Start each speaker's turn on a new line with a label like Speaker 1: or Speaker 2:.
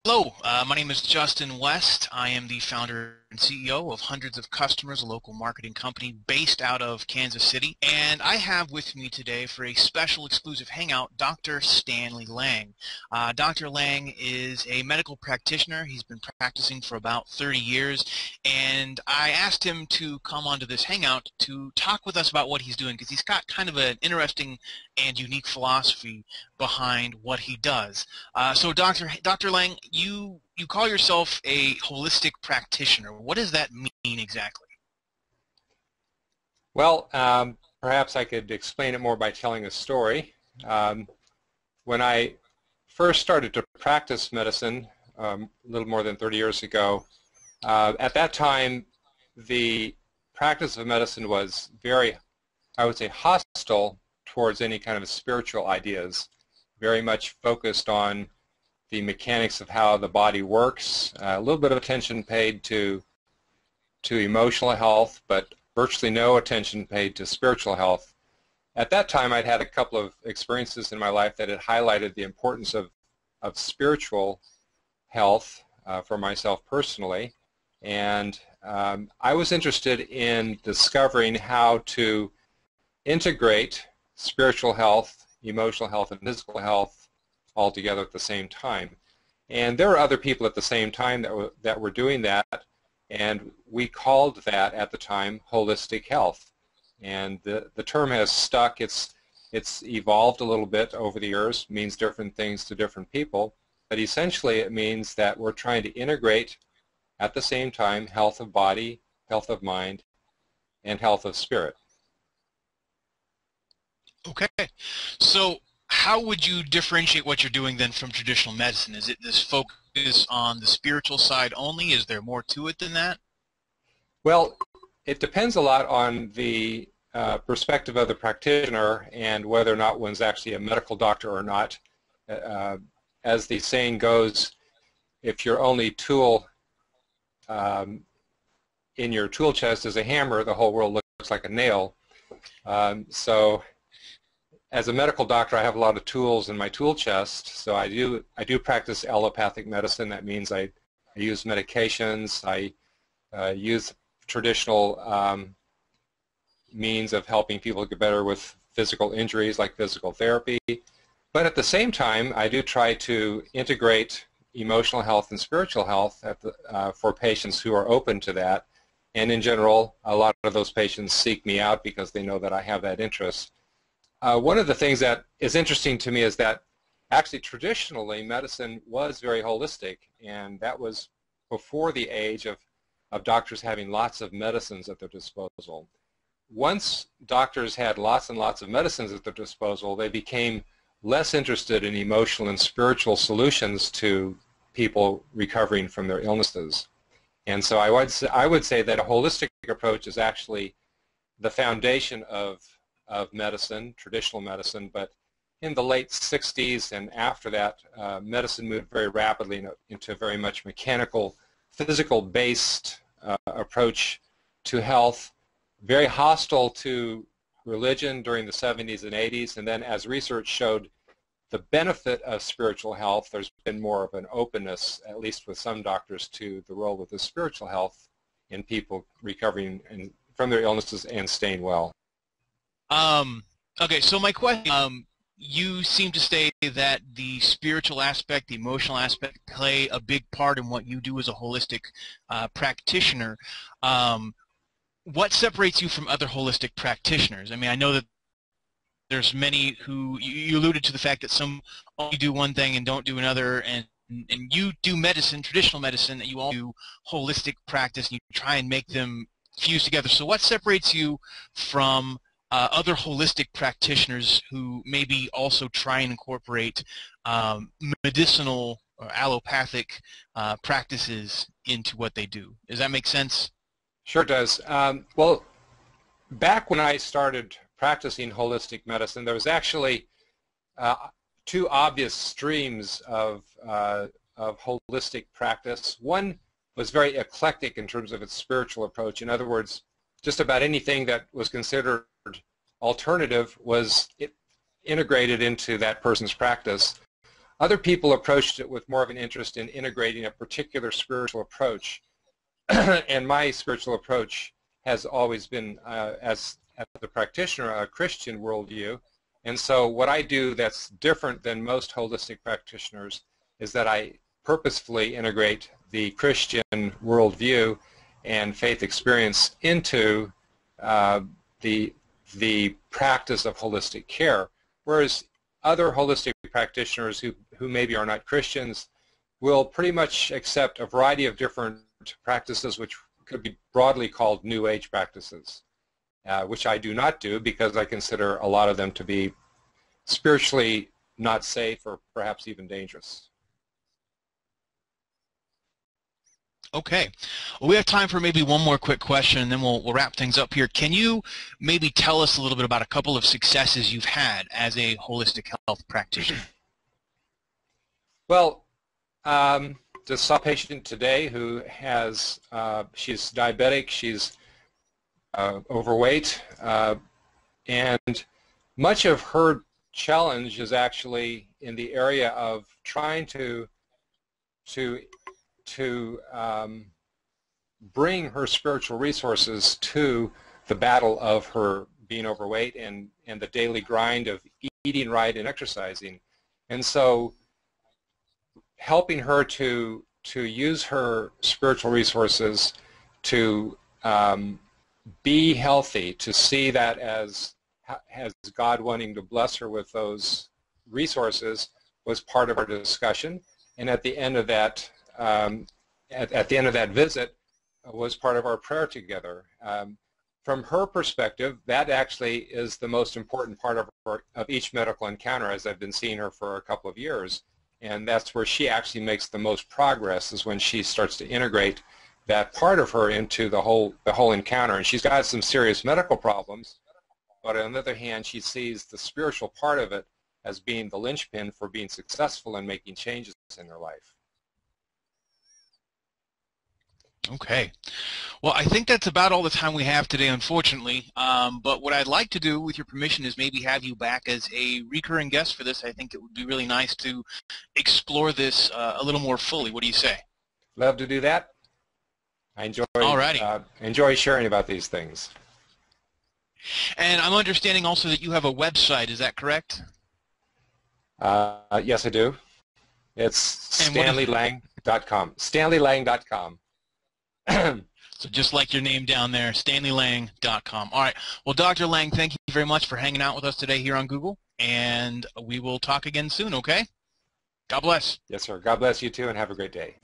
Speaker 1: Hello, my name is Justin West. I am the founder and CEO of Hundreds of Customers, a local marketing company based out of Kansas City. And I have with me today for a special exclusive hangout, Dr. Stanley Lang. Dr. Lang is a medical practitioner. He's been practicing for about 30 years. And I asked him to come onto this hangout to talk with us about what he's doing because he's got kind of an interesting and unique philosophy behind what he does. So Dr. Lang, you call yourself a holistic practitioner. What does that mean exactly?
Speaker 2: Well, perhaps I could explain it more by telling a story. When I first started to practice medicine a little more than 30 years ago, at that time the practice of medicine was very, I would say, hostile towards any kind of spiritual ideas, very much focused on the mechanics of how the body works, a little bit of attention paid to emotional health, but virtually no attention paid to spiritual health. At that time, I'd had a couple of experiences in my life that had highlighted the importance of spiritual health for myself personally, and I was interested in discovering how to integrate spiritual health, emotional health, and physical health all together at the same time. And there were other people at the same time that were doing that, and we called that at the time holistic health. And the term has stuck. It's evolved a little bit over the years, means different things to different people, but essentially it means that we're trying to integrate at the same time health of body, health of mind, and health of spirit.
Speaker 1: Okay, so how would you differentiate what you're doing then from traditional medicine? Is it this focus on the spiritual side only? Is there more to it than that?
Speaker 2: Well, it depends a lot on the perspective of the practitioner and whether or not one's actually a medical doctor or not. As the saying goes, if your only tool in your tool chest is a hammer, the whole world looks like a nail. So as a medical doctor, I have a lot of tools in my tool chest. So I do practice allopathic medicine. That means I use medications. I use traditional means of helping people get better with physical injuries like physical therapy. But at the same time, I do try to integrate emotional health and spiritual health for patients who are open to that. And in general, a lot of those patients seek me out because they know that I have that interest. One of the things that is interesting to me is that actually traditionally medicine was very holistic, and that was before the age of doctors having lots of medicines at their disposal. Once doctors had lots and lots of medicines at their disposal, they became less interested in emotional and spiritual solutions to people recovering from their illnesses. And so I would say that a holistic approach is actually the foundation of medicine, traditional medicine, but in the late 60s and after that, medicine moved very rapidly into a very much mechanical, physical-based approach to health, very hostile to religion during the 70s and 80s, and then as research showed the benefit of spiritual health, there's been more of an openness, at least with some doctors, to the role of the spiritual health in people recovering from their illnesses and staying well.
Speaker 1: Okay, so my question, you seem to say that the spiritual aspect, the emotional aspect play a big part in what you do as a holistic practitioner. What separates you from other holistic practitioners? I mean, I know that there's many who, you alluded to the fact that some only do one thing and don't do another, and you do medicine, traditional medicine, that you all do holistic practice, and you try and make them fuse together. So what separates you from other holistic practitioners who maybe also try and incorporate medicinal or allopathic practices into what they do? Does that make sense?
Speaker 2: Sure does. Well, back when I started practicing holistic medicine, there was actually two obvious streams of holistic practice. One was very eclectic in terms of its spiritual approach. In other words, just about anything that was considered alternative was integrated into that person's practice. Other people approached it with more of an interest in integrating a particular spiritual approach. And my spiritual approach has always been, as a practitioner, a Christian worldview. And so what I do that's different than most holistic practitioners is that I purposefully integrate the Christian worldview and faith experience into the practice of holistic care, whereas other holistic practitioners who maybe are not Christians will pretty much accept a variety of different practices which could be broadly called New Age practices, which I do not do because I consider a lot of them to be spiritually not safe or perhaps even dangerous.
Speaker 1: Okay. Well, we have time for maybe one more quick question, and then we'll wrap things up here. Can you maybe tell us a little bit about a couple of successes you've had as a holistic health practitioner?
Speaker 2: Well, just saw a patient today who has, she's diabetic, she's overweight, and much of her challenge is actually in the area of trying to bring her spiritual resources to the battle of her being overweight and the daily grind of eating right and exercising. And so helping her to use her spiritual resources to be healthy, to see that as God wanting to bless her with those resources was part of our discussion. And at the end of that at the end of that visit was part of our prayer together. From her perspective, that actually is the most important part of each medical encounter, as I've been seeing her for a couple of years. And that's where she actually makes the most progress, is when she starts to integrate that part of her into the whole encounter. And she's got some serious medical problems, but on the other hand, she sees the spiritual part of it as being the linchpin for being successful in making changes in her life.
Speaker 1: Okay. Well, I think that's about all the time we have today, unfortunately. But what I'd like to do, with your permission, is maybe have you back as a recurring guest for this. I think it would be really nice to explore this a little more fully. What do you say?
Speaker 2: Love to do that. I enjoy sharing about these things.
Speaker 1: And I'm understanding also that you have a website. Is that correct?
Speaker 2: Yes, I do. It's StanleyLang.com. StanleyLang.com.
Speaker 1: So just like your name down there, StanleyLang.com. All right. Well, Dr. Lang, thank you very much for hanging out with us today here on Google, and we will talk again soon, okay? God bless.
Speaker 2: Yes, sir. God bless you too, and have a great day.